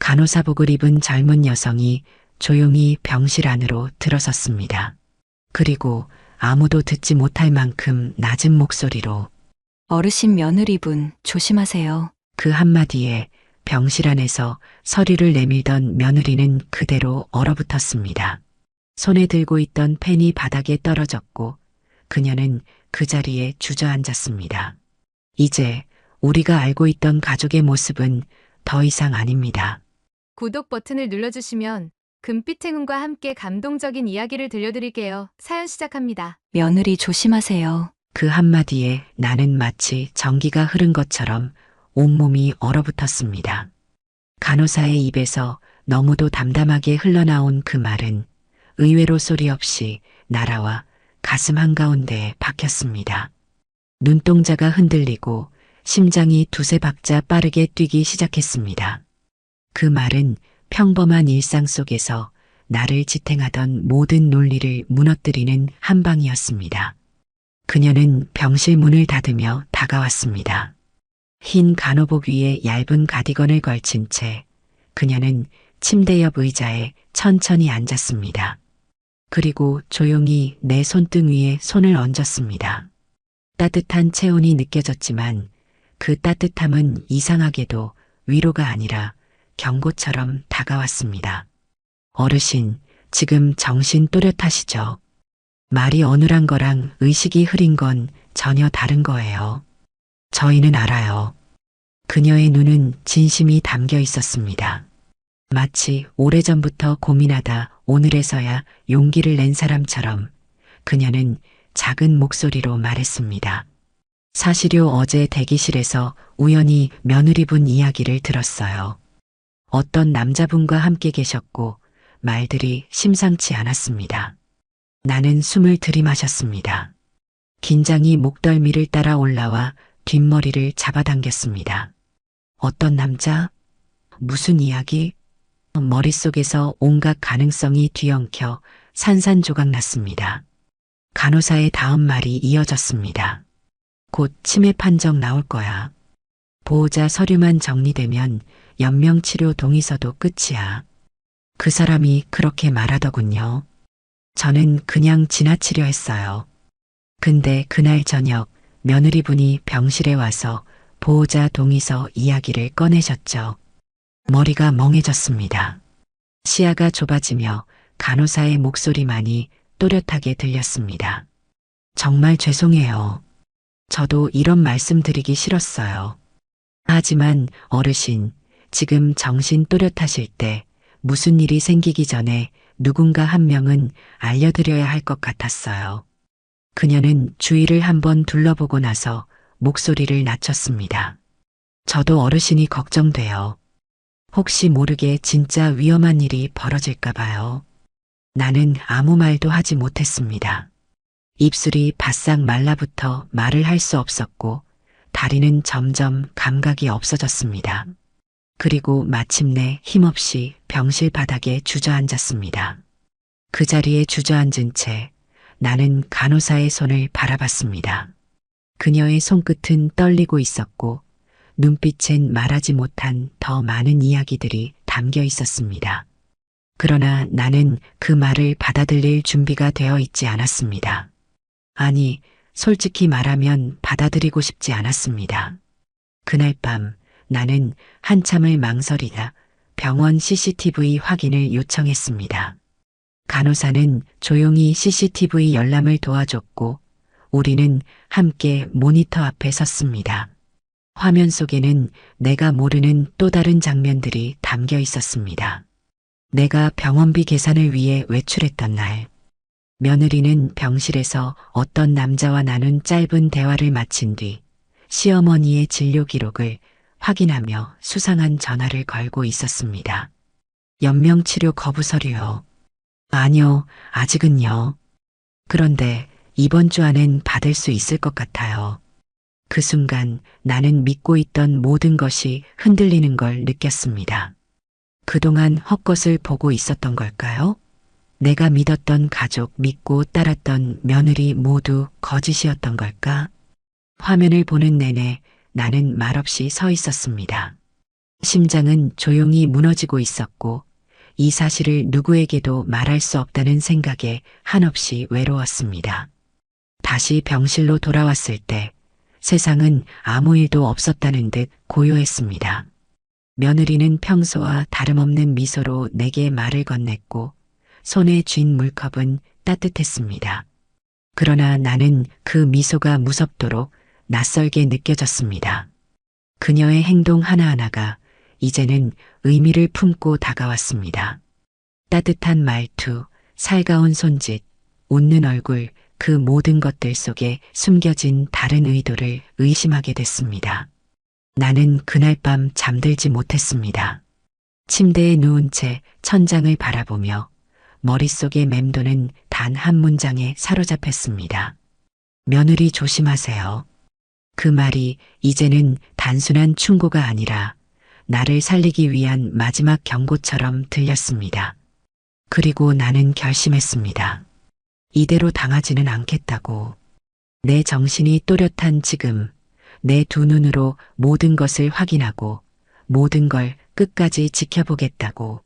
간호사복을 입은 젊은 여성이 조용히 병실 안으로 들어섰습니다. 그리고 아무도 듣지 못할 만큼 낮은 목소리로 어르신 며느리분 조심하세요. 그 한마디에 병실 안에서 서류를 내밀던 며느리는 그대로 얼어붙었습니다. 손에 들고 있던 펜이 바닥에 떨어졌고 그녀는 그 자리에 주저앉았습니다. 이제 우리가 알고 있던 가족의 모습은 더 이상 아닙니다. 구독 버튼을 눌러주시면 금빛 행운과 함께 감동적인 이야기를 들려드릴게요. 사연 시작합니다. 며느리 조심하세요. 그 한마디에 나는 마치 전기가 흐른 것처럼 온몸이 얼어붙었습니다. 간호사의 입에서 너무도 담담하게 흘러나온 그 말은 의외로 소리 없이 날아와 가슴 한가운데에 박혔습니다. 눈동자가 흔들리고 심장이 두세 박자 빠르게 뛰기 시작했습니다. 그 말은 평범한 일상 속에서 나를 지탱하던 모든 논리를 무너뜨리는 한방이었습니다. 그녀는 병실 문을 닫으며 다가왔습니다. 흰 간호복 위에 얇은 가디건을 걸친 채 그녀는 침대 옆 의자에 천천히 앉았습니다. 그리고 조용히 내 손등 위에 손을 얹었습니다. 따뜻한 체온이 느껴졌지만 그 따뜻함은 이상하게도 위로가 아니라 경고처럼 다가왔습니다. 어르신, 지금 정신 또렷하시죠? 말이 어눌한 거랑 의식이 흐린 건 전혀 다른 거예요. 저희는 알아요. 그녀의 눈은 진심이 담겨 있었습니다. 마치 오래전부터 고민하다 오늘에서야 용기를 낸 사람처럼 그녀는 작은 목소리로 말했습니다. 사실요, 어제 대기실에서 우연히 며느리분 이야기를 들었어요. 어떤 남자분과 함께 계셨고 말들이 심상치 않았습니다. 나는 숨을 들이마셨습니다. 긴장이 목덜미를 따라 올라와 뒷머리를 잡아당겼습니다. 어떤 남자? 무슨 이야기? 머릿속에서 온갖 가능성이 뒤엉켜 산산조각 났습니다. 간호사의 다음 말이 이어졌습니다. 곧 치매 판정 나올 거야. 보호자 서류만 정리되면 연명치료 동의서도 끝이야. 그 사람이 그렇게 말하더군요. 저는 그냥 지나치려 했어요. 근데 그날 저녁 며느리분이 병실에 와서 보호자 동의서 이야기를 꺼내셨죠. 머리가 멍해졌습니다. 시야가 좁아지며 간호사의 목소리만이 또렷하게 들렸습니다. 정말 죄송해요. 저도 이런 말씀 드리기 싫었어요. 하지만 어르신, 지금 정신 또렷하실 때 무슨 일이 생기기 전에 누군가 한 명은 알려드려야 할 것 같았어요. 그녀는 주위를 한번 둘러보고 나서 목소리를 낮췄습니다. 저도 어르신이 걱정돼요. 혹시 모르게 진짜 위험한 일이 벌어질까 봐요. 나는 아무 말도 하지 못했습니다. 입술이 바싹 말라붙어 말을 할 수 없었고 다리는 점점 감각이 없어졌습니다. 그리고 마침내 힘없이 병실 바닥에 주저앉았습니다. 그 자리에 주저앉은 채 나는 간호사의 손을 바라봤습니다. 그녀의 손끝은 떨리고 있었고 눈빛엔 말하지 못한 더 많은 이야기들이 담겨 있었습니다. 그러나 나는 그 말을 받아들일 준비가 되어 있지 않았습니다. 아니, 솔직히 말하면 받아들이고 싶지 않았습니다. 그날 밤 나는 한참을 망설이다 병원 CCTV 확인을 요청했습니다. 간호사는 조용히 CCTV 열람을 도와줬고 우리는 함께 모니터 앞에 섰습니다. 화면 속에는 내가 모르는 또 다른 장면들이 담겨 있었습니다. 내가 병원비 계산을 위해 외출했던 날, 며느리는 병실에서 어떤 남자와 나눈 짧은 대화를 마친 뒤 시어머니의 진료 기록을 확인하며 수상한 전화를 걸고 있었습니다. 연명치료 거부 서류요. 아니요, 아직은요. 그런데 이번 주 안엔 받을 수 있을 것 같아요. 그 순간 나는 믿고 있던 모든 것이 흔들리는 걸 느꼈습니다. 그동안 헛것을 보고 있었던 걸까요? 내가 믿었던 가족, 믿고 따랐던 며느리 모두 거짓이었던 걸까? 화면을 보는 내내 나는 말없이 서 있었습니다. 심장은 조용히 무너지고 있었고 이 사실을 누구에게도 말할 수 없다는 생각에 한없이 외로웠습니다. 다시 병실로 돌아왔을 때 세상은 아무 일도 없었다는 듯 고요했습니다. 며느리는 평소와 다름없는 미소로 내게 말을 건넸고 손에 쥔 물컵은 따뜻했습니다. 그러나 나는 그 미소가 무섭도록 낯설게 느껴졌습니다. 그녀의 행동 하나하나가 이제는 의미를 품고 다가왔습니다. 따뜻한 말투, 살가운 손짓, 웃는 얼굴, 그 모든 것들 속에 숨겨진 다른 의도를 의심하게 됐습니다. 나는 그날 밤 잠들지 못했습니다. 침대에 누운 채 천장을 바라보며 머릿속에 맴도는 단 한 문장에 사로잡혔습니다. 며느리 조심하세요. 그 말이 이제는 단순한 충고가 아니라 나를 살리기 위한 마지막 경고처럼 들렸습니다. 그리고 나는 결심했습니다. 이대로 당하지는 않겠다고. 내 정신이 또렷한 지금, 내 두 눈으로 모든 것을 확인하고 모든 걸 끝까지 지켜보겠다고.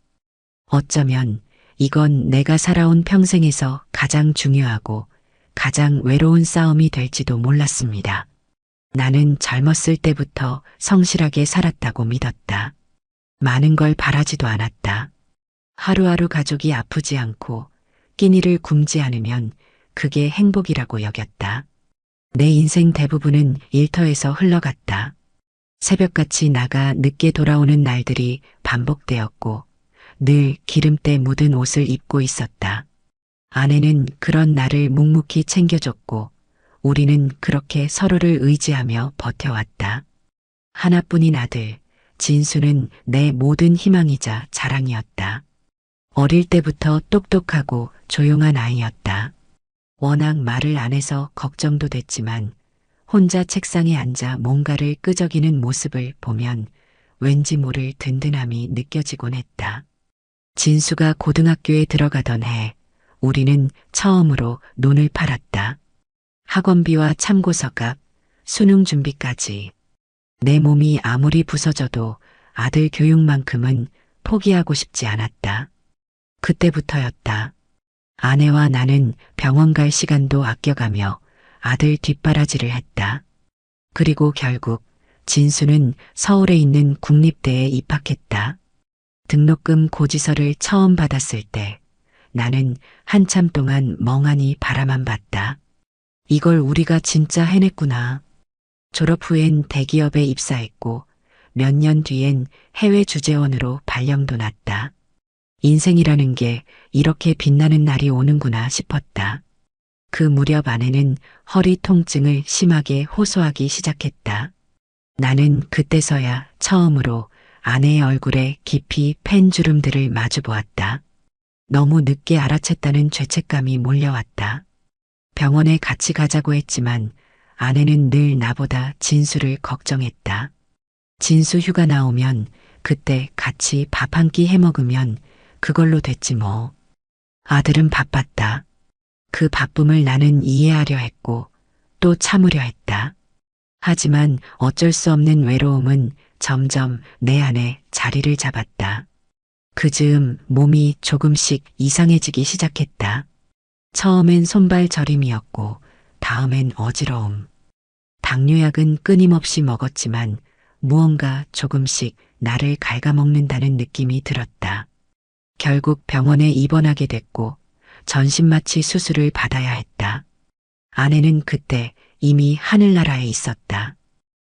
어쩌면 이건 내가 살아온 평생에서 가장 중요하고 가장 외로운 싸움이 될지도 몰랐습니다. 나는 젊었을 때부터 성실하게 살았다고 믿었다. 많은 걸 바라지도 않았다. 하루하루 가족이 아프지 않고 끼니를 굶지 않으면 그게 행복이라고 여겼다. 내 인생 대부분은 일터에서 흘러갔다. 새벽같이 나가 늦게 돌아오는 날들이 반복되었고 늘 기름때 묻은 옷을 입고 있었다. 아내는 그런 나를 묵묵히 챙겨줬고 우리는 그렇게 서로를 의지하며 버텨왔다. 하나뿐인 아들, 진수는 내 모든 희망이자 자랑이었다. 어릴 때부터 똑똑하고 조용한 아이였다. 워낙 말을 안 해서 걱정도 됐지만 혼자 책상에 앉아 뭔가를 끄적이는 모습을 보면 왠지 모를 든든함이 느껴지곤 했다. 진수가 고등학교에 들어가던 해 우리는 처음으로 논을 팔았다. 학원비와 참고서 값, 수능 준비까지. 내 몸이 아무리 부서져도 아들 교육만큼은 포기하고 싶지 않았다. 그때부터였다. 아내와 나는 병원 갈 시간도 아껴가며 아들 뒷바라지를 했다. 그리고 결국 진수는 서울에 있는 국립대에 입학했다. 등록금 고지서를 처음 받았을 때 나는 한참 동안 멍하니 바라만 봤다. 이걸 우리가 진짜 해냈구나. 졸업 후엔 대기업에 입사했고 몇 년 뒤엔 해외 주재원으로 발령도 났다. 인생이라는 게 이렇게 빛나는 날이 오는구나 싶었다. 그 무렵 아내는 허리 통증을 심하게 호소하기 시작했다. 나는 그때서야 처음으로 아내의 얼굴에 깊이 팬 주름들을 마주 보았다. 너무 늦게 알아챘다는 죄책감이 몰려왔다. 병원에 같이 가자고 했지만 아내는 늘 나보다 진수를 걱정했다. 진수 휴가 나오면 그때 같이 밥 한 끼 해먹으면 그걸로 됐지 뭐. 아들은 바빴다. 그 바쁨을 나는 이해하려 했고 또 참으려 했다. 하지만 어쩔 수 없는 외로움은 점점 내 안에 자리를 잡았다. 그 즈음 몸이 조금씩 이상해지기 시작했다. 처음엔 손발 저림이었고 다음엔 어지러움. 당뇨약은 끊임없이 먹었지만 무언가 조금씩 나를 갉아먹는다는 느낌이 들었다. 결국 병원에 입원하게 됐고 전신마취 수술을 받아야 했다. 아내는 그때 이미 하늘나라에 있었다.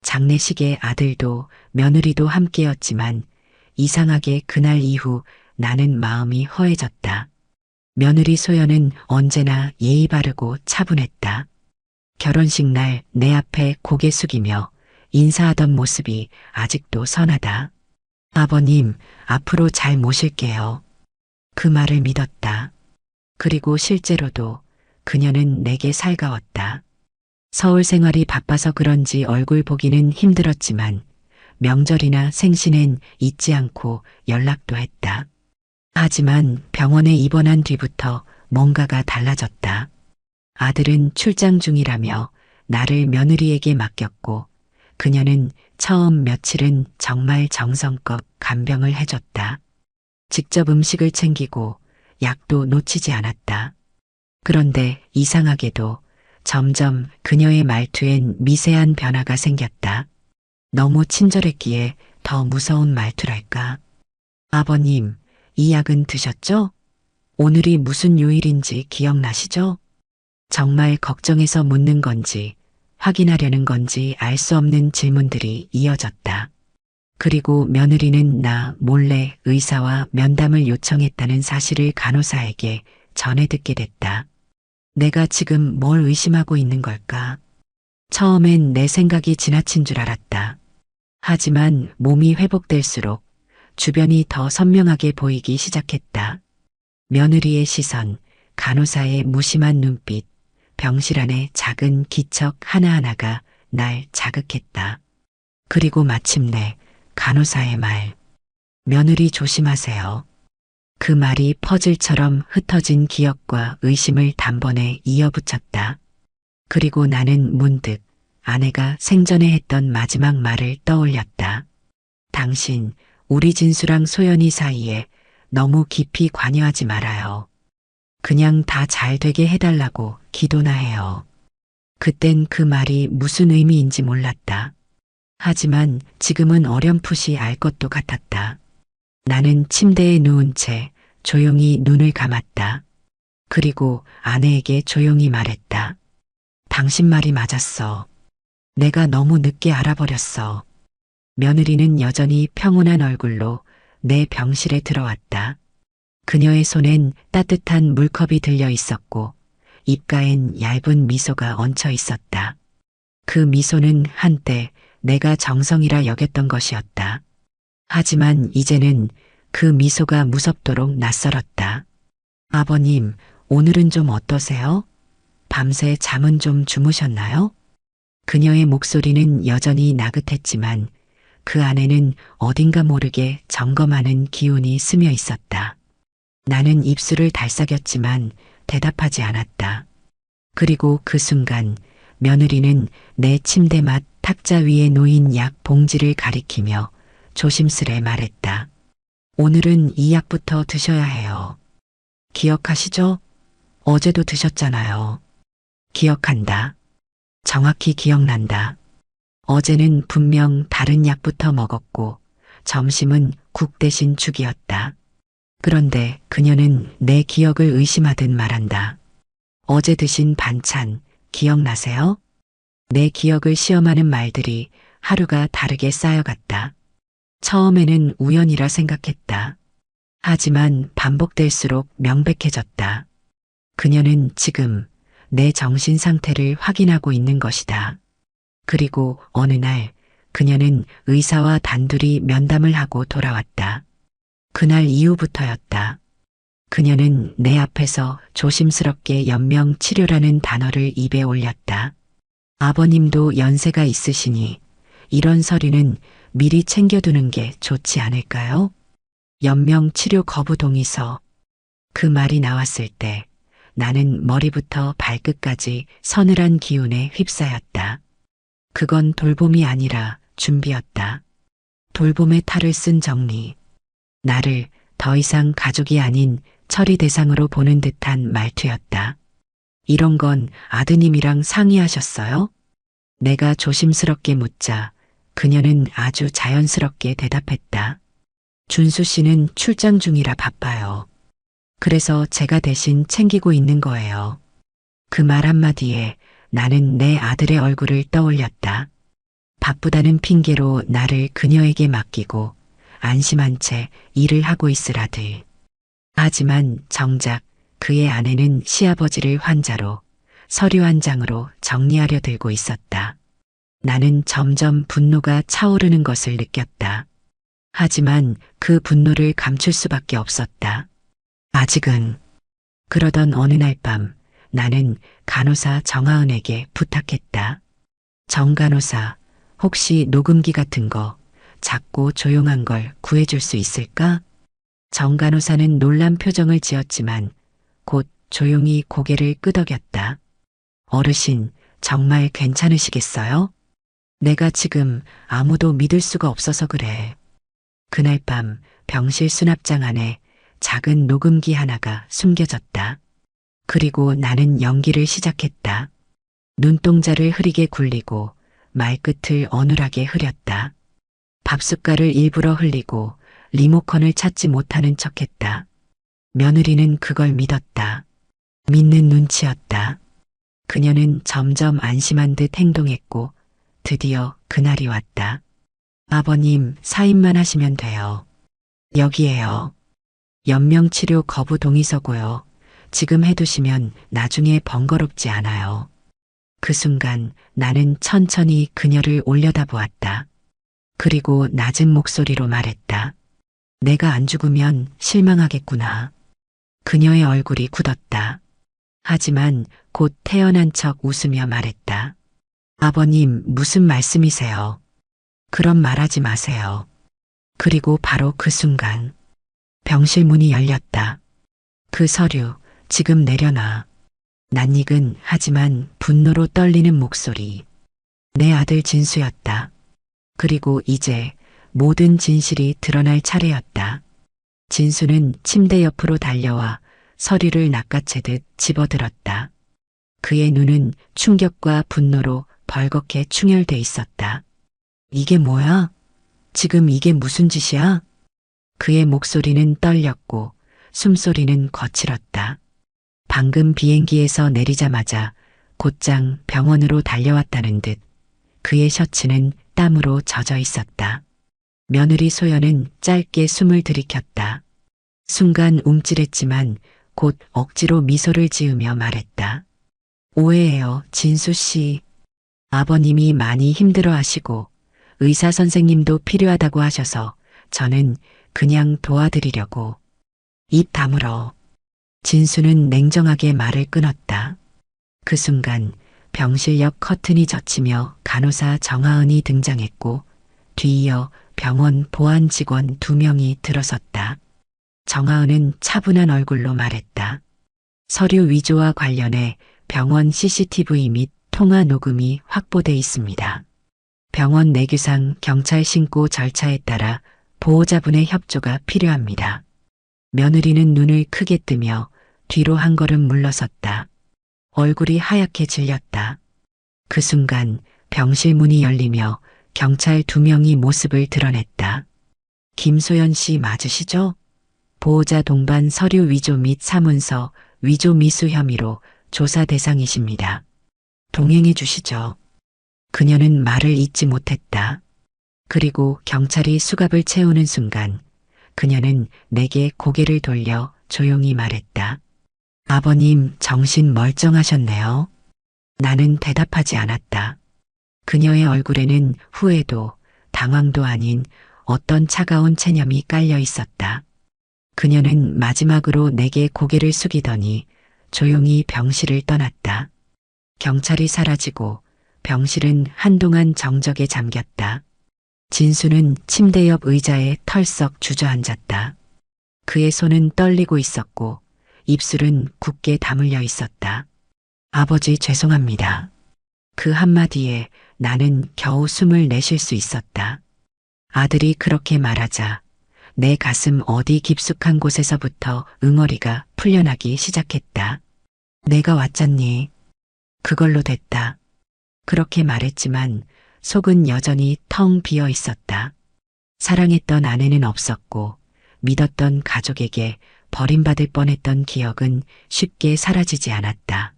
장례식에 아들도 며느리도 함께였지만 이상하게 그날 이후 나는 마음이 허해졌다. 며느리 소연은 언제나 예의 바르고 차분했다. 결혼식 날 내 앞에 고개 숙이며 인사하던 모습이 아직도 선하다. 아버님, 앞으로 잘 모실게요. 그 말을 믿었다. 그리고 실제로도 그녀는 내게 살가웠다. 서울 생활이 바빠서 그런지 얼굴 보기는 힘들었지만 명절이나 생신엔 잊지 않고 연락도 했다. 하지만 병원에 입원한 뒤부터 뭔가가 달라졌다. 아들은 출장 중이라며 나를 며느리에게 맡겼고 그녀는 처음 며칠은 정말 정성껏 간병을 해줬다. 직접 음식을 챙기고 약도 놓치지 않았다. 그런데 이상하게도 점점 그녀의 말투엔 미세한 변화가 생겼다. 너무 친절했기에 더 무서운 말투랄까. 아버님, 이 약은 드셨죠? 오늘이 무슨 요일인지 기억나시죠? 정말 걱정해서 묻는 건지 확인하려는 건지 알 수 없는 질문들이 이어졌다. 그리고 며느리는 나 몰래 의사와 면담을 요청했다는 사실을 간호사에게 전해 듣게 됐다. 내가 지금 뭘 의심하고 있는 걸까? 처음엔 내 생각이 지나친 줄 알았다. 하지만 몸이 회복될수록 주변이 더 선명하게 보이기 시작했다. 며느리의 시선, 간호사의 무심한 눈빛, 병실 안의 작은 기척 하나하나가 날 자극했다. 그리고 마침내 간호사의 말, 며느리 조심하세요. 그 말이 퍼즐처럼 흩어진 기억과 의심을 단번에 이어붙였다. 그리고 나는 문득 아내가 생전에 했던 마지막 말을 떠올렸다. 당신, 우리 진수랑 소연이 사이에 너무 깊이 관여하지 말아요. 그냥 다 잘 되게 해달라고 기도나 해요. 그땐 그 말이 무슨 의미인지 몰랐다. 하지만 지금은 어렴풋이 알 것도 같았다. 나는 침대에 누운 채 조용히 눈을 감았다. 그리고 아내에게 조용히 말했다. 당신 말이 맞았어. 내가 너무 늦게 알아버렸어. 며느리는 여전히 평온한 얼굴로 내 병실에 들어왔다. 그녀의 손엔 따뜻한 물컵이 들려 있었고 입가엔 얇은 미소가 얹혀 있었다. 그 미소는 한때 내가 정성이라 여겼던 것이었다. 하지만 이제는 그 미소가 무섭도록 낯설었다. 아버님, 오늘은 좀 어떠세요? 밤새 잠은 좀 주무셨나요? 그녀의 목소리는 여전히 나긋했지만 그 안에는 어딘가 모르게 점검하는 기운이 스며 있었다. 나는 입술을 달싹였지만 대답하지 않았다. 그리고 그 순간 며느리는 내 침대 맡 탁자 위에 놓인 약 봉지를 가리키며 조심스레 말했다. 오늘은 이 약부터 드셔야 해요. 기억하시죠? 어제도 드셨잖아요. 기억한다. 정확히 기억난다. 어제는 분명 다른 약부터 먹었고 점심은 국 대신 죽이었다. 그런데 그녀는 내 기억을 의심하듯 말한다. 어제 드신 반찬 기억나세요? 내 기억을 시험하는 말들이 하루가 다르게 쌓여갔다. 처음에는 우연이라 생각했다. 하지만 반복될수록 명백해졌다. 그녀는 지금 내 정신 상태를 확인하고 있는 것이다. 그리고 어느 날 그녀는 의사와 단둘이 면담을 하고 돌아왔다. 그날 이후부터였다. 그녀는 내 앞에서 조심스럽게 연명 치료라는 단어를 입에 올렸다. 아버님도 연세가 있으시니 이런 서류는 미리 챙겨두는 게 좋지 않을까요? 연명 치료 거부 동의서. 그 말이 나왔을 때 나는 머리부터 발끝까지 서늘한 기운에 휩싸였다. 그건 돌봄이 아니라 준비였다. 돌봄의 탈을 쓴 정리. 나를 더 이상 가족이 아닌 처리 대상으로 보는 듯한 말투였다. 이런 건 아드님이랑 상의하셨어요? 내가 조심스럽게 묻자 그녀는 아주 자연스럽게 대답했다. 준수 씨는 출장 중이라 바빠요. 그래서 제가 대신 챙기고 있는 거예요. 그 말 한마디에 나는 내 아들의 얼굴을 떠올렸다. 바쁘다는 핑계로 나를 그녀에게 맡기고 안심한 채 일을 하고 있을 아들. 하지만 정작 그의 아내는 시아버지를 환자로 서류 한 장으로 정리하려 들고 있었다. 나는 점점 분노가 차오르는 것을 느꼈다. 하지만 그 분노를 감출 수밖에 없었다. 아직은. 그러던 어느 날 밤 나는 간호사 정하은에게 부탁했다. 정 간호사, 혹시 녹음기 같은 거, 작고 조용한 걸 구해줄 수 있을까? 정 간호사는 놀란 표정을 지었지만 곧 조용히 고개를 끄덕였다. 어르신, 정말 괜찮으시겠어요? 내가 지금 아무도 믿을 수가 없어서 그래. 그날 밤 병실 수납장 안에 작은 녹음기 하나가 숨겨졌다. 그리고 나는 연기를 시작했다. 눈동자를 흐리게 굴리고 말끝을 어눌하게 흐렸다. 밥숟갈을 일부러 흘리고 리모컨을 찾지 못하는 척했다. 며느리는 그걸 믿었다. 믿는 눈치였다. 그녀는 점점 안심한 듯 행동했고 드디어 그날이 왔다. 아버님, 사인만 하시면 돼요. 여기에요. 연명치료 거부 동의서고요. 지금 해두시면 나중에 번거롭지 않아요. 그 순간 나는 천천히 그녀를 올려다보았다. 그리고 낮은 목소리로 말했다. 내가 안 죽으면 실망하겠구나. 그녀의 얼굴이 굳었다. 하지만 곧 태연한 척 웃으며 말했다. 아버님, 무슨 말씀이세요? 그런 말하지 마세요. 그리고 바로 그 순간 병실 문이 열렸다. 그 서류 지금 내려놔. 낯익은 하지만 분노로 떨리는 목소리. 내 아들 진수였다. 그리고 이제 모든 진실이 드러날 차례였다. 진수는 침대 옆으로 달려와 서류를 낚아채듯 집어들었다. 그의 눈은 충격과 분노로 벌겋게 충혈돼 있었다. 이게 뭐야? 지금 이게 무슨 짓이야? 그의 목소리는 떨렸고 숨소리는 거칠었다. 방금 비행기에서 내리자마자 곧장 병원으로 달려왔다는 듯 그의 셔츠는 땀으로 젖어 있었다. 며느리 소연은 짧게 숨을 들이켰다. 순간 움찔했지만 곧 억지로 미소를 지으며 말했다. 오해해요, 진수 씨. 아버님이 많이 힘들어 하시고 의사 선생님도 필요하다고 하셔서 저는 그냥 도와드리려고. 입 다물어. 진수는 냉정하게 말을 끊었다. 그 순간 병실 옆 커튼이 젖히며 간호사 정하은이 등장했고 뒤이어 병원 보안 직원 2명이 들어섰다. 정하은은 차분한 얼굴로 말했다. 서류 위조와 관련해 병원 CCTV 및 통화 녹음이 확보돼 있습니다. 병원 내규상 경찰 신고 절차에 따라 보호자분의 협조가 필요합니다. 며느리는 눈을 크게 뜨며 뒤로 한 걸음 물러섰다. 얼굴이 하얗게 질렸다. 그 순간 병실 문이 열리며 경찰 2명이 모습을 드러냈다. 김소연 씨 맞으시죠? 보호자 동반 서류 위조 및 사문서 위조 미수 혐의로 조사 대상이십니다. 동행해 주시죠. 그녀는 말을 잇지 못했다. 그리고 경찰이 수갑을 채우는 순간 그녀는 내게 고개를 돌려 조용히 말했다. 아버님, 정신 멀쩡하셨네요. 나는 대답하지 않았다. 그녀의 얼굴에는 후회도 당황도 아닌 어떤 차가운 체념이 깔려 있었다. 그녀는 마지막으로 내게 고개를 숙이더니 조용히 병실을 떠났다. 경찰이 사라지고 병실은 한동안 정적에 잠겼다. 진수는 침대 옆 의자에 털썩 주저앉았다. 그의 손은 떨리고 있었고 입술은 굳게 다물려 있었다. 아버지 죄송합니다. 그 한마디에 나는 겨우 숨을 내쉴 수 있었다. 아들이 그렇게 말하자 내 가슴 어디 깊숙한 곳에서부터 응어리가 풀려나기 시작했다. 내가 왔잖니. 그걸로 됐다. 그렇게 말했지만 속은 여전히 텅 비어 있었다. 사랑했던 아내는 없었고 믿었던 가족에게 버림받을 뻔했던 기억은 쉽게 사라지지 않았다.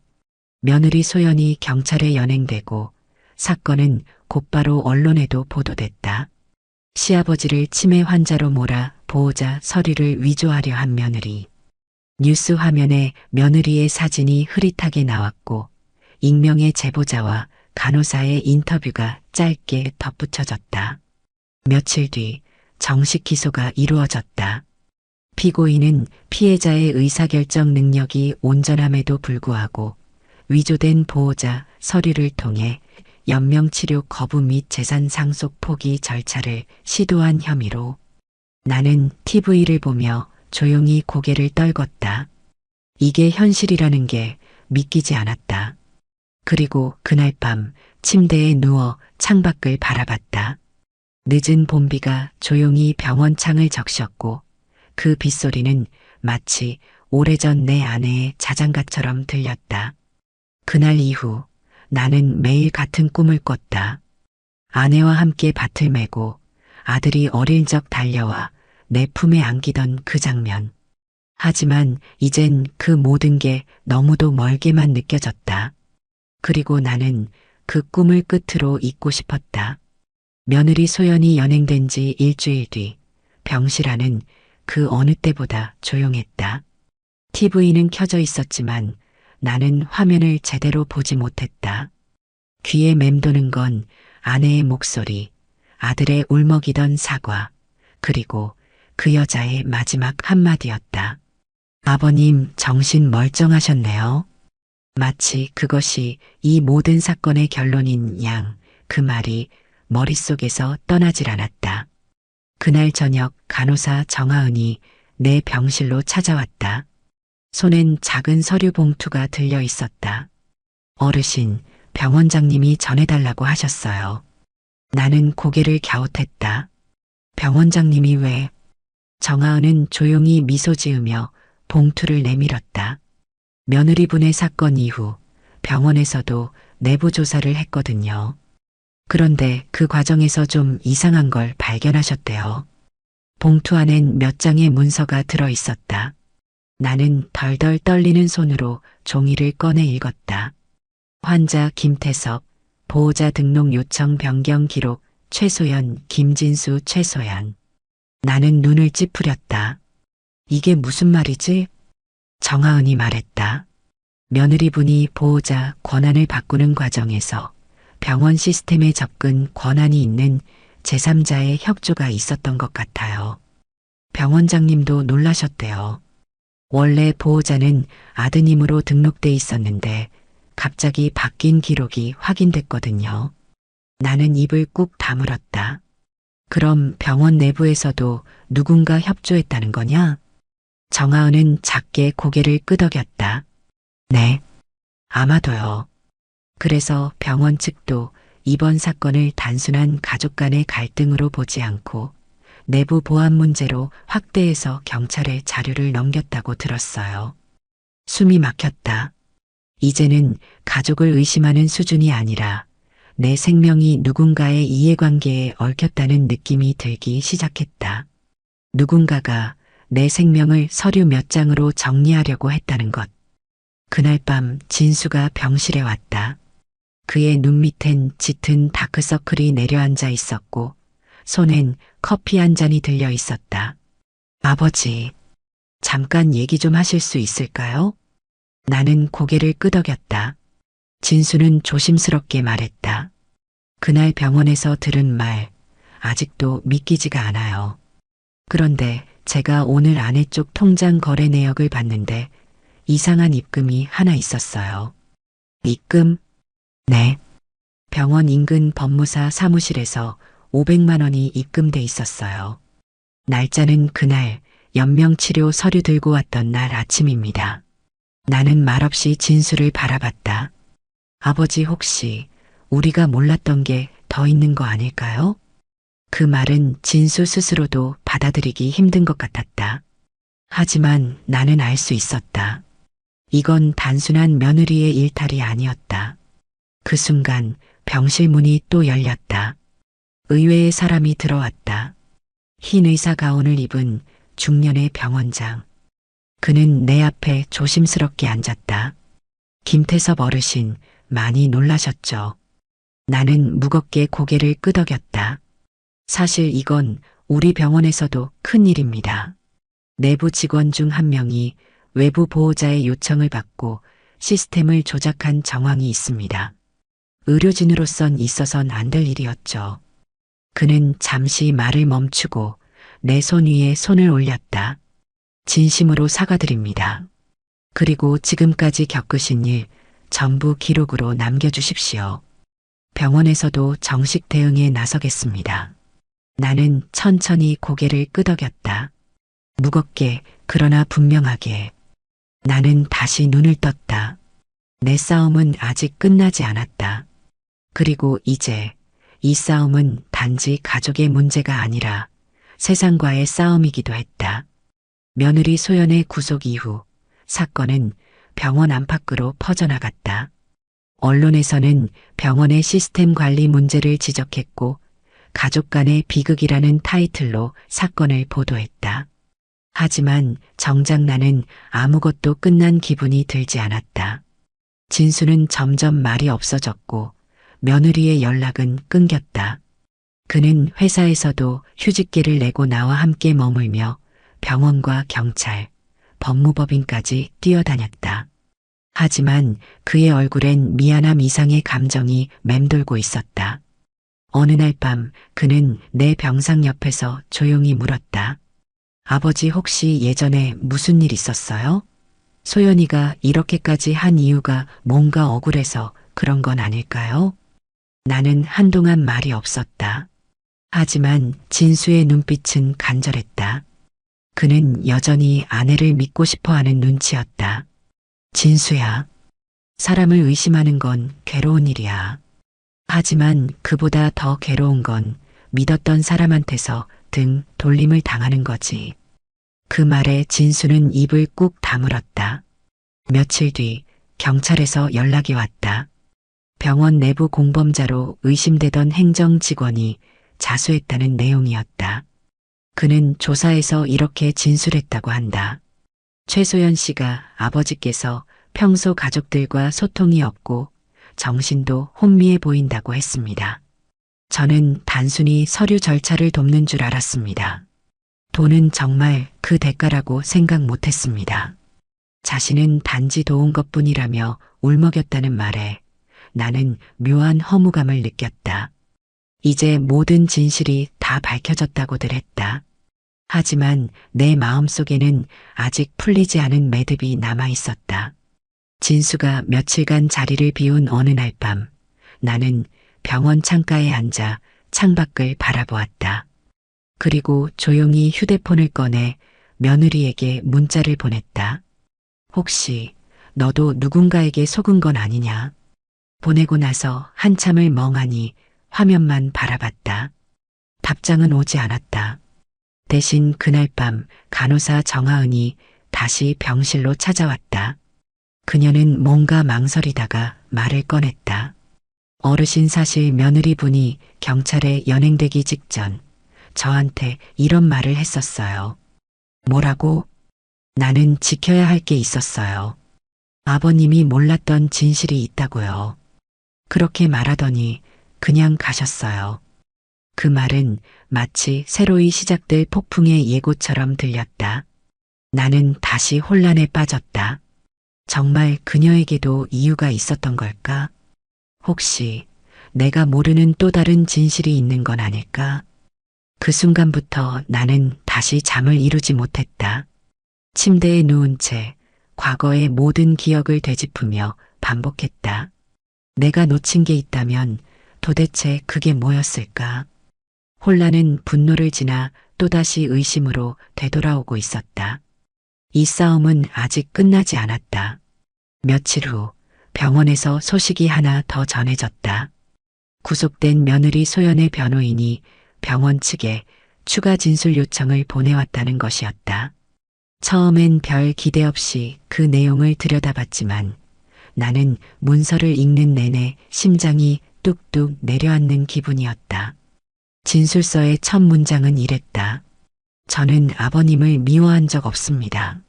며느리 소연이 경찰에 연행되고 사건은 곧바로 언론에도 보도됐다. 시아버지를 치매 환자로 몰아 보호자 서류를 위조하려 한 며느리. 뉴스 화면에 며느리의 사진이 흐릿하게 나왔고 익명의 제보자와 간호사의 인터뷰가 짧게 덧붙여졌다. 며칠 뒤 정식 기소가 이루어졌다. 피고인은 피해자의 의사결정 능력이 온전함에도 불구하고 위조된 보호자 서류를 통해 연명치료 거부 및 재산 상속 포기 절차를 시도한 혐의로 나는 TV를 보며 조용히 고개를 떨궜다. 이게 현실이라는 게 믿기지 않았다. 그리고 그날 밤 침대에 누워 창밖을 바라봤다. 늦은 봄비가 조용히 병원 창을 적셨고 그 빗소리는 마치 오래전 내 아내의 자장가처럼 들렸다. 그날 이후 나는 매일 같은 꿈을 꿨다. 아내와 함께 밭을 메고 아들이 어릴 적 달려와 내 품에 안기던 그 장면. 하지만 이젠 그 모든 게 너무도 멀게만 느껴졌다. 그리고 나는 그 꿈을 끝으로 잊고 싶었다. 며느리 소연이 연행된 지 일주일 뒤 병실 안은 그 어느 때보다 조용했다. TV는 켜져 있었지만 나는 화면을 제대로 보지 못했다. 귀에 맴도는 건 아내의 목소리, 아들의 울먹이던 사과, 그리고 그 여자의 마지막 한마디였다. 아버님 정신 멀쩡하셨네요. 마치 그것이 이 모든 사건의 결론인 양 그 말이 머릿속에서 떠나질 않았다. 그날 저녁 간호사 정하은이 내 병실로 찾아왔다. 손엔 작은 서류 봉투가 들려 있었다. 어르신, 병원장님이 전해달라고 하셨어요. 나는 고개를 갸웃했다. 병원장님이 왜? 정하은은 조용히 미소 지으며 봉투를 내밀었다. 며느리분의 사건 이후 병원에서도 내부 조사를 했거든요. 그런데 그 과정에서 좀 이상한 걸 발견하셨대요. 봉투 안엔 몇 장의 문서가 들어 있었다. 나는 덜덜 떨리는 손으로 종이를 꺼내 읽었다. 환자 김태섭, 보호자 등록 요청 변경 기록, 최소연, 김진수, 최소연. 나는 눈을 찌푸렸다. 이게 무슨 말이지? 정하은이 말했다. 며느리분이 보호자 권한을 바꾸는 과정에서 병원 시스템에 접근 권한이 있는 제3자의 협조가 있었던 것 같아요. 병원장님도 놀라셨대요. 원래 보호자는 아드님으로 등록돼 있었는데 갑자기 바뀐 기록이 확인됐거든요. 나는 입을 꾹 다물었다. 그럼 병원 내부에서도 누군가 협조했다는 거냐? 정하은은 작게 고개를 끄덕였다. 네, 아마도요. 그래서 병원 측도 이번 사건을 단순한 가족 간의 갈등으로 보지 않고 내부 보안 문제로 확대해서 경찰에 자료를 넘겼다고 들었어요. 숨이 막혔다. 이제는 가족을 의심하는 수준이 아니라 내 생명이 누군가의 이해관계에 얽혔다는 느낌이 들기 시작했다. 누군가가 내 생명을 서류 몇 장으로 정리하려고 했다는 것. 그날 밤 진수가 병실에 왔다. 그의 눈 밑엔 짙은 다크서클이 내려앉아 있었고 손엔 커피 한 잔이 들려 있었다. 아버지, 잠깐 얘기 좀 하실 수 있을까요? 나는 고개를 끄덕였다. 진수는 조심스럽게 말했다. 그날 병원에서 들은 말, 아직도 믿기지가 않아요. 그런데 제가 오늘 아내 쪽 통장 거래 내역을 봤는데 이상한 입금이 하나 있었어요. 입금? 네. 병원 인근 법무사 사무실에서 500만 원이 입금돼 있었어요. 날짜는 그날 연명치료 서류 들고 왔던 날 아침입니다. 나는 말없이 진수를 바라봤다. 아버지 혹시 우리가 몰랐던 게 더 있는 거 아닐까요? 그 말은 진수 스스로도 받아들이기 힘든 것 같았다. 하지만 나는 알 수 있었다. 이건 단순한 며느리의 일탈이 아니었다. 그 순간 병실 문이 또 열렸다. 의외의 사람이 들어왔다. 흰 의사 가운을 입은 중년의 병원장. 그는 내 앞에 조심스럽게 앉았다. 김태섭 어르신, 많이 놀라셨죠? 나는 무겁게 고개를 끄덕였다. 사실 이건 우리 병원에서도 큰 일입니다. 내부 직원 중 한 명이 외부 보호자의 요청을 받고 시스템을 조작한 정황이 있습니다. 의료진으로선 있어선 안 될 일이었죠. 그는 잠시 말을 멈추고 내 손 위에 손을 올렸다. 진심으로 사과드립니다. 그리고 지금까지 겪으신 일 전부 기록으로 남겨주십시오. 병원에서도 정식 대응에 나서겠습니다. 나는 천천히 고개를 끄덕였다. 무겁게 그러나 분명하게. 나는 다시 눈을 떴다. 내 싸움은 아직 끝나지 않았다. 그리고 이제 이 싸움은 단지 가족의 문제가 아니라 세상과의 싸움이기도 했다. 며느리 소연의 구속 이후 사건은 병원 안팎으로 퍼져나갔다. 언론에서는 병원의 시스템 관리 문제를 지적했고 가족 간의 비극이라는 타이틀로 사건을 보도했다. 하지만 정작 나는 아무것도 끝난 기분이 들지 않았다. 진수는 점점 말이 없어졌고 며느리의 연락은 끊겼다. 그는 회사에서도 휴직계를 내고 나와 함께 머물며 병원과 경찰, 법무법인까지 뛰어다녔다. 하지만 그의 얼굴엔 미안함 이상의 감정이 맴돌고 있었다. 어느 날 밤 그는 내 병상 옆에서 조용히 물었다. 아버지 혹시 예전에 무슨 일 있었어요? 소연이가 이렇게까지 한 이유가 뭔가 억울해서 그런 건 아닐까요? 나는 한동안 말이 없었다. 하지만 진수의 눈빛은 간절했다. 그는 여전히 아내를 믿고 싶어 하는 눈치였다. 진수야, 사람을 의심하는 건 괴로운 일이야. 하지만 그보다 더 괴로운 건 믿었던 사람한테서 등 돌림을 당하는 거지. 그 말에 진수는 입을 꾹 다물었다. 며칠 뒤 경찰에서 연락이 왔다. 병원 내부 공범자로 의심되던 행정 직원이 자수했다는 내용이었다. 그는 조사에서 이렇게 진술했다고 한다. 최소연 씨가 아버지께서 평소 가족들과 소통이 없고 정신도 혼미해 보인다고 했습니다. 저는 단순히 서류 절차를 돕는 줄 알았습니다. 돈은 정말 그 대가라고 생각 못했습니다. 자신은 단지 도운 것뿐이라며 울먹였다는 말에 나는 묘한 허무감을 느꼈다. 이제 모든 진실이 다 밝혀졌다고들 했다. 하지만 내 마음속에는 아직 풀리지 않은 매듭이 남아 있었다. 진수가 며칠간 자리를 비운 어느 날 밤, 나는 병원 창가에 앉아 창밖을 바라보았다. 그리고 조용히 휴대폰을 꺼내 며느리에게 문자를 보냈다. 혹시 너도 누군가에게 속은 건 아니냐? 보내고 나서 한참을 멍하니 화면만 바라봤다. 답장은 오지 않았다. 대신 그날 밤 간호사 정하은이 다시 병실로 찾아왔다. 그녀는 뭔가 망설이다가 말을 꺼냈다. 어르신 사실 며느리분이 경찰에 연행되기 직전 저한테 이런 말을 했었어요. 뭐라고? 나는 지켜야 할 게 있었어요. 아버님이 몰랐던 진실이 있다고요. 그렇게 말하더니 그냥 가셨어요. 그 말은 마치 새로이 시작될 폭풍의 예고처럼 들렸다. 나는 다시 혼란에 빠졌다. 정말 그녀에게도 이유가 있었던 걸까? 혹시 내가 모르는 또 다른 진실이 있는 건 아닐까? 그 순간부터 나는 다시 잠을 이루지 못했다. 침대에 누운 채 과거의 모든 기억을 되짚으며 반복했다. 내가 놓친 게 있다면 도대체 그게 뭐였을까? 혼란은 분노를 지나 또다시 의심으로 되돌아오고 있었다. 이 싸움은 아직 끝나지 않았다. 며칠 후 병원에서 소식이 하나 더 전해졌다. 구속된 며느리 소연의 변호인이 병원 측에 추가 진술 요청을 보내왔다는 것이었다. 처음엔 별 기대 없이 그 내용을 들여다봤지만 나는 문서를 읽는 내내 심장이 뚝뚝 내려앉는 기분이었다. 진술서의 첫 문장은 이랬다. 저는 아버님을 미워한 적 없습니다.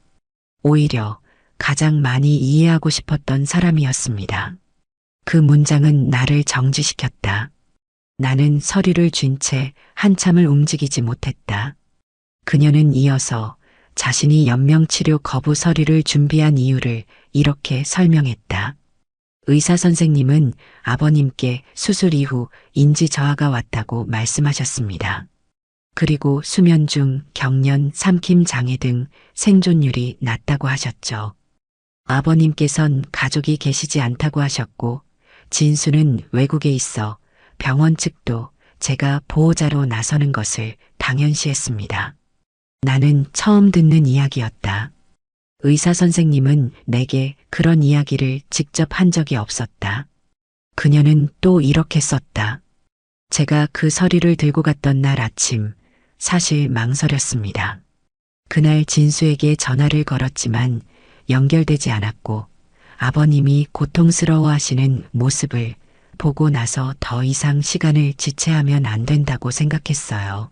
오히려 가장 많이 이해하고 싶었던 사람이었습니다. 그 문장은 나를 정지시켰다. 나는 서류를 쥔 채 한참을 움직이지 못했다. 그녀는 이어서 자신이 연명치료 거부 서류를 준비한 이유를 이렇게 설명했다. 의사 선생님은 아버님께 수술 이후 인지 저하가 왔다고 말씀하셨습니다. 그리고 수면 중 경련, 삼킴 장애 등 생존율이 낮다고 하셨죠. 아버님께선 가족이 계시지 않다고 하셨고 진수는 외국에 있어 병원 측도 제가 보호자로 나서는 것을 당연시했습니다. 나는 처음 듣는 이야기였다. 의사 선생님은 내게 그런 이야기를 직접 한 적이 없었다. 그녀는 또 이렇게 썼다. 제가 그 서류를 들고 갔던 날 아침, 사실 망설였습니다. 그날 진수에게 전화를 걸었지만 연결되지 않았고 아버님이 고통스러워 하시는 모습을 보고 나서 더 이상 시간을 지체하면 안 된다고 생각했어요.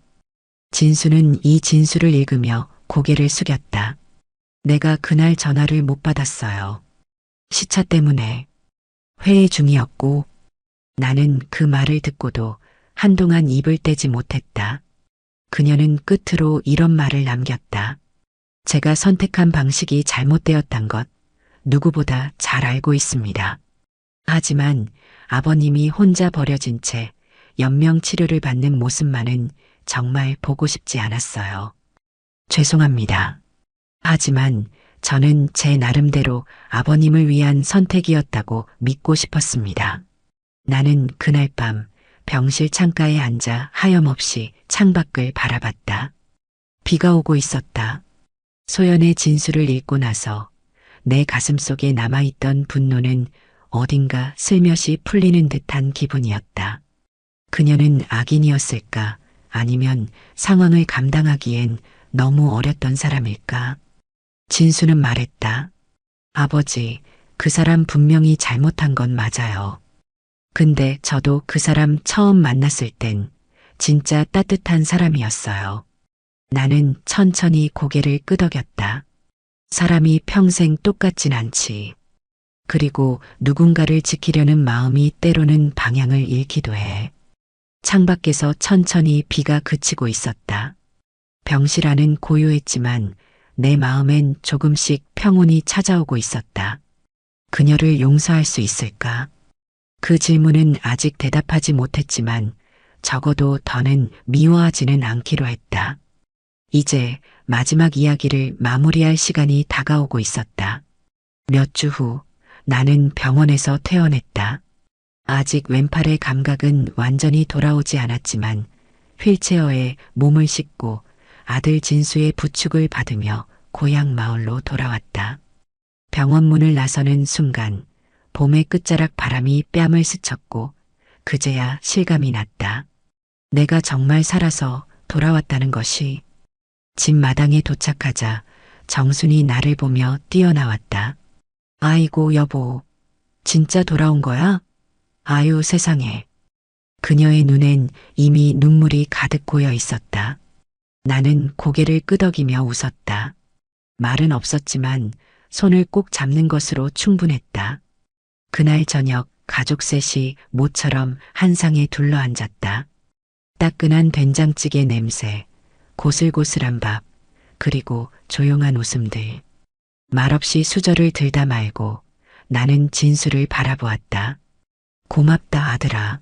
진수는 이 진술을 읽으며 고개를 숙였다. 내가 그날 전화를 못 받았어요. 시차 때문에 회의 중이었고 나는 그 말을 듣고도 한동안 입을 떼지 못했다. 그녀는 끝으로 이런 말을 남겼다. 제가 선택한 방식이 잘못되었단 것 누구보다 잘 알고 있습니다. 하지만 아버님이 혼자 버려진 채 연명 치료를 받는 모습만은 정말 보고 싶지 않았어요. 죄송합니다. 하지만 저는 제 나름대로 아버님을 위한 선택이었다고 믿고 싶었습니다. 나는 그날 밤 병실 창가에 앉아 하염없이 창밖을 바라봤다. 비가 오고 있었다. 소연의 진술을 읽고 나서 내 가슴속에 남아있던 분노는 어딘가 슬며시 풀리는 듯한 기분이었다. 그녀는 악인이었을까? 아니면 상황을 감당하기엔 너무 어렸던 사람일까? 진수는 말했다. 아버지, 그 사람 분명히 잘못한 건 맞아요. 근데 저도 그 사람 처음 만났을 땐 진짜 따뜻한 사람이었어요. 나는 천천히 고개를 끄덕였다. 사람이 평생 똑같진 않지. 그리고 누군가를 지키려는 마음이 때로는 방향을 잃기도 해. 창밖에서 천천히 비가 그치고 있었다. 병실 안은 고요했지만 내 마음엔 조금씩 평온이 찾아오고 있었다. 그녀를 용서할 수 있을까? 그 질문은 아직 대답하지 못했지만 적어도 더는 미워하지는 않기로 했다. 이제 마지막 이야기를 마무리할 시간이 다가오고 있었다. 몇 주 후 나는 병원에서 퇴원했다. 아직 왼팔의 감각은 완전히 돌아오지 않았지만 휠체어에 몸을 싣고 아들 진수의 부축을 받으며 고향 마을로 돌아왔다. 병원 문을 나서는 순간 봄의 끝자락 바람이 뺨을 스쳤고 그제야 실감이 났다. 내가 정말 살아서 돌아왔다는 것이. 집 마당에 도착하자 정순이 나를 보며 뛰어나왔다. 아이고 여보, 진짜 돌아온 거야? 아유 세상에. 그녀의 눈엔 이미 눈물이 가득 고여 있었다. 나는 고개를 끄덕이며 웃었다. 말은 없었지만 손을 꼭 잡는 것으로 충분했다. 그날 저녁 가족 셋이 모처럼 한 상에 둘러앉았다. 따끈한 된장찌개 냄새, 고슬고슬한 밥, 그리고 조용한 웃음들. 말없이 수저를 들다 말고 나는 진수를 바라보았다. 고맙다 아들아.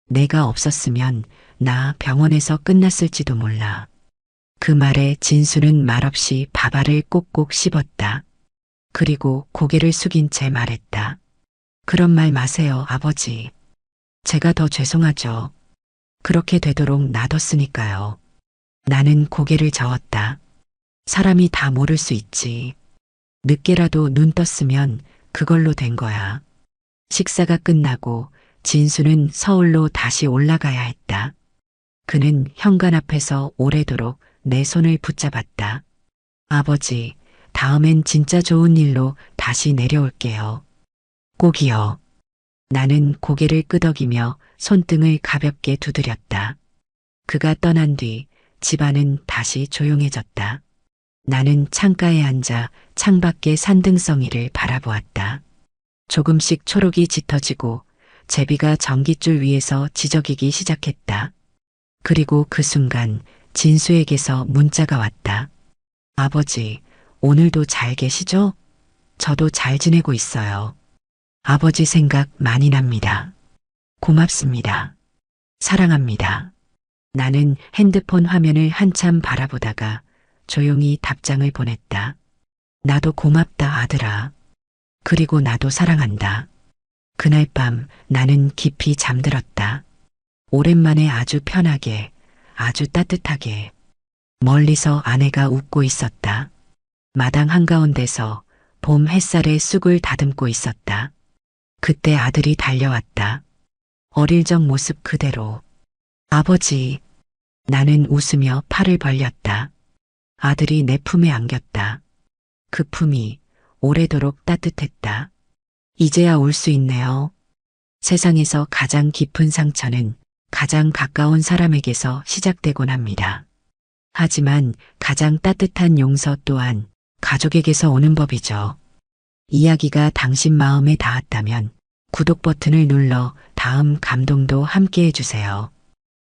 내가 없었으면 나 병원에서 끝났을지도 몰라. 그 말에 진수는 말없이 밥알을 꼭꼭 씹었다. 그리고 고개를 숙인 채 말했다. 그런 말 마세요, 아버지. 제가 더 죄송하죠. 그렇게 되도록 놔뒀으니까요. 나는 고개를 저었다. 사람이 다 모를 수 있지. 늦게라도 눈 떴으면 그걸로 된 거야. 식사가 끝나고 진수는 서울로 다시 올라가야 했다. 그는 현관 앞에서 오래도록 내 손을 붙잡았다. 아버지, 다음엔 진짜 좋은 일로 다시 내려올게요. 꼭이요. 나는 고개를 끄덕이며 손등을 가볍게 두드렸다. 그가 떠난 뒤 집안은 다시 조용해졌다. 나는 창가에 앉아 창밖의 산등성이를 바라보았다. 조금씩 초록이 짙어지고 제비가 전깃줄 위에서 지저귀기 시작했다. 그리고 그 순간 진수에게서 문자가 왔다. 아버지, 오늘도 잘 계시죠? 저도 잘 지내고 있어요. 아버지 생각 많이 납니다. 고맙습니다. 사랑합니다. 나는 핸드폰 화면을 한참 바라보다가 조용히 답장을 보냈다. 나도 고맙다 아들아. 그리고 나도 사랑한다. 그날 밤 나는 깊이 잠들었다. 오랜만에 아주 편하게, 아주 따뜻하게. 멀리서 아내가 웃고 있었다. 마당 한가운데서 봄 햇살에 쑥을 다듬고 있었다. 그때 아들이 달려왔다. 어릴 적 모습 그대로. 아버지. 나는 웃으며 팔을 벌렸다. 아들이 내 품에 안겼다. 그 품이 오래도록 따뜻했다. 이제야 울 수 있네요. 세상에서 가장 깊은 상처는 가장 가까운 사람에게서 시작되곤 합니다. 하지만 가장 따뜻한 용서 또한 가족에게서 오는 법이죠. 이야기가 당신 마음에 닿았다면 구독 버튼을 눌러 다음 감동도 함께 해주세요.